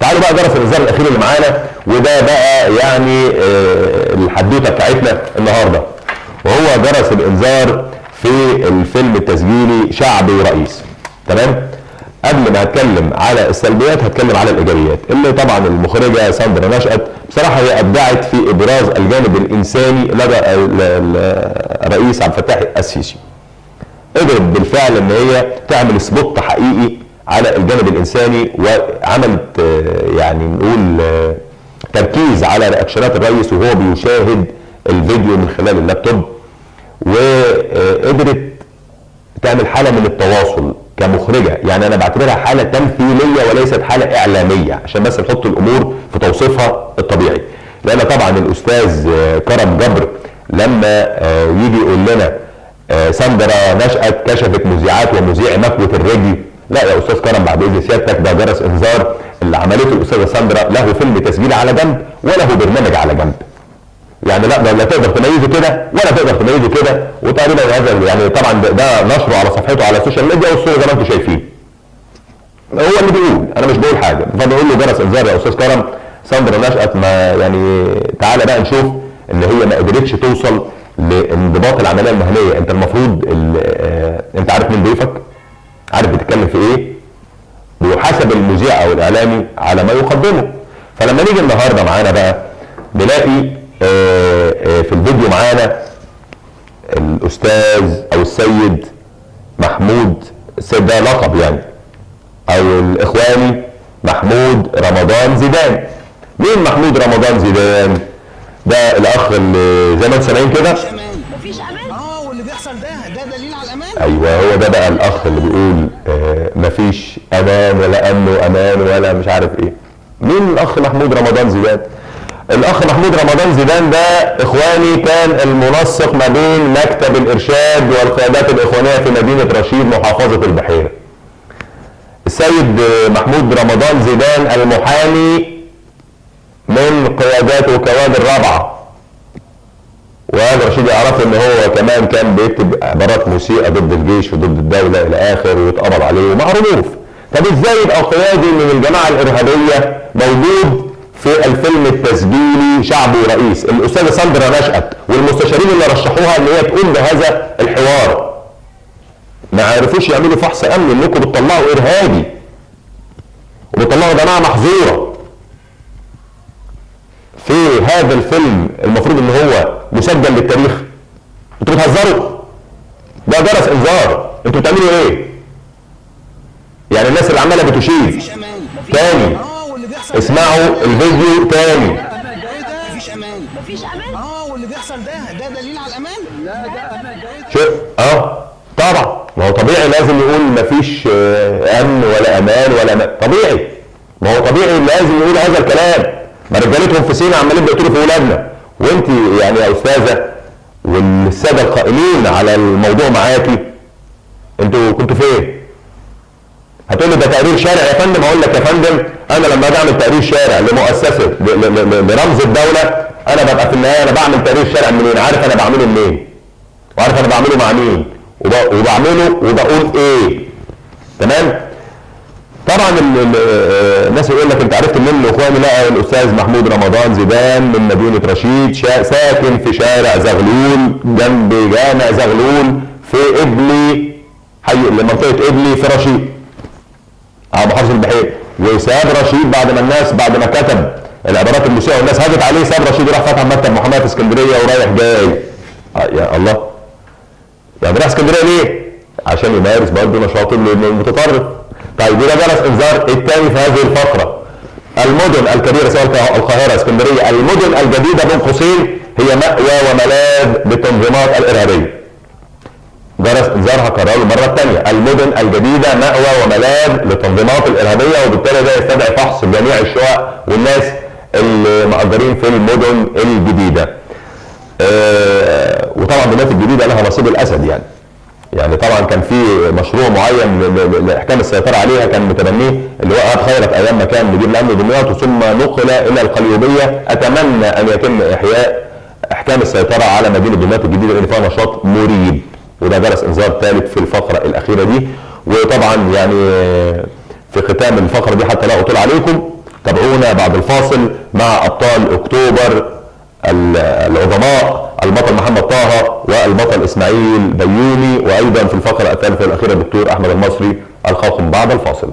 تعالوا بقى جرس الانذار الاخير اللي معانا، وده بقى يعني الحدوته بتاعتنا النهارده، وهو جرس الانذار في الفيلم التسجيلي شعبي ورئيس. تمام؟ قبل ما هتكلم على السلبيات هتكلم على الايجابيات، اللي طبعا المخرجه ساندرا نشأت بصراحه هي ابدعت في ابراز الجانب الانساني لدى الرئيس عبد الفتاح السيسي. قدرت بالفعل ان هي تعمل سبوت حقيقي على الجانب الانساني، وعملت يعني نقول تركيز على رياكشنات الرئيس وهو بيشاهد الفيديو من خلال اللابتوب، وقدرت تعمل حاله من التواصل كمخرجه. يعني انا بعتبرها حاله تمثيليه وليست حاله اعلاميه، عشان بس نحط الامور في توصيفها الطبيعي. لان طبعا الاستاذ كرم جبر لما يجي يقول لنا ساندرا نشأت كشفت مذيعات ومذيع مكوة الرجل، لا يا استاذ كرم بعد اذن سيادتك ده جرس انذار اللي عملته الاستاذه ساندرا، له فيلم تسجيلي على جنب وله برنامج على جنب. يعني لا تقدر تميزه كده ولا تقدر تميزه كده، وتقريبا هذا يعني طبعا ده نشره على صفحته على السوشيال ميديا، والصوره زي ما انتم شايفين. هو اللي بيقول، انا مش بقول حاجه، فبقول له جرس انذار يا استاذ كرم، ساندرا نشأت ما يعني تعالى بقى نشوف ان هي ما قدرتش توصل لانضباط العمليه المهنيه. انت المفروض انت عارف مين ضيفك، عارف بتتكلم في ايه، وحسب المذيع او الاعلامي على ما يقدمه. فلما نيجي النهارده معانا بقى نلاقي في الفيديو معانا الاستاذ او السيد محمود، السيد ده لقب يعني، او الاخواني محمود رمضان زيدان. مين محمود رمضان زيدان؟ ده الاخ اللي زي ما انتم سامعين كده مفيش امان. واللي بيحصل ده دليل على الامان. ايوه هو ده بقى الاخ اللي بيقول مفيش امان ولا امن وامان ولا مش عارف ايه. مين الاخ محمود رمضان زيدان؟ الاخ محمود رمضان زيدان ده اخواني، كان المنسق ما بين مكتب الارشاد والقيادات الاخوانيه في مدينه رشيد محافظه البحيره. السيد محمود رمضان زيدان المحامي من قيادات وكوادر رابعه، وهذا رشيد يعرف ان هو كمان كان بيكتب عبارات مسيئه ضد الجيش وضد الدوله الى اخر، ويتقبض عليه ومعروف. طب ازاي يبقى قيادي من الجماعه الارهابيه موجود في الفيلم التسجيلي شعبي ورئيس؟ الاستاذه ساندرا نشأت والمستشارين اللي رشحوها ان هي تقوم بهذا الحوار ما عرفوش يعملوا فحص امني، انكم بتطلعوا ارهابي وبتطلعوا جماعه محظوره في هذا الفيلم المفروض ان هو مسجل للتاريخ. انتوا بتهزروا، ده جرس انذار. انتوا بتعملوا ايه؟ يعني الناس اللي عماله بتشيد تاني، اسمعوا الفيديو تاني. مفيش امان. مفيش امان. واللي بيحصل ده دليل على الامان. لا ده امان. شوف طبعا ما هو طبيعي لازم يقول مفيش امن ولا امان ولا امان، طبيعي. ما هو طبيعي لازم يقول هذا الكلام. ما رجالتهم في سينا عمالين بيقتلوا في اولادنا، وانت يعني يا استاذه والساده القائمين على الموضوع معاكي، انتوا كنتوا فين؟ هتقول لي ده تقرير شارع يا فندم. هقول لك يا فندم، انا لما اجي اعمل تقرير شارع لمؤسسه لرمز الدوله، انا ببقى في النهايه انا بعمل تقرير شارع منين؟ عارف انا بعمله منين؟ وعارف انا بعمله مع مين؟ وبعمله وبقول ايه؟ تمام؟ طبعا الناس يقول لك انت عرفت منين اخواني؟ لا، الاستاذ محمود رمضان زيدان من مدينه رشيد، ساكن في شارع زغلول جنب جامع زغلول في ابلي، حي لمنطقه ابلي في رشيد محافظه البحيره. وساب رشيد بعد ما كتب العبارات المسيئه والناس هاجت عليه، ساب رشيد وراح فتح مكتب محاماه في اسكندريه ورايح جاي. يا الله، يعني راح اسكندريه ليه؟ عشان يمارس برضه نشاط المتطرف. طيب ده جرس انذار الثاني في هذه الفقره. المدن الكبيره سواء القاهره اسكندريه، المدن الجديده بين قوسين هي مأوى وملاذ للتنظيمات الارهابيه. جرس انذار هكرره المره الثانيه، المدن الجديده مأوى وملاذ للتنظيمات الارهابيه، وبالتالي ده يستدعي فحص جميع الشقق والناس اللي مأجرين في المدن الجديده. وطبعا المدن الجديده لها نصيب الاسد يعني طبعا كان في مشروع معين لاحكام السيطره عليها كان متبنيه اللي هو ايهاب خيرت ايام ما كان مدير الامن دمياط، ثم نقل الى القليوبيه. اتمنى ان يتم احياء احكام السيطره على مدينه دمياط الجديده لان فيها نشاط مريب، وده جرس انذار ثالث في الفقره الاخيره دي. وطبعا يعني في ختام الفقره دي حتى لا اطول عليكم، تابعونا بعد الفاصل مع ابطال اكتوبر العظماء، البطل محمد طه والبطل اسماعيل بيومي، وايضا في الفقره الثالثه والاخيره الدكتور احمد المصري. القاكم بعد الفاصل.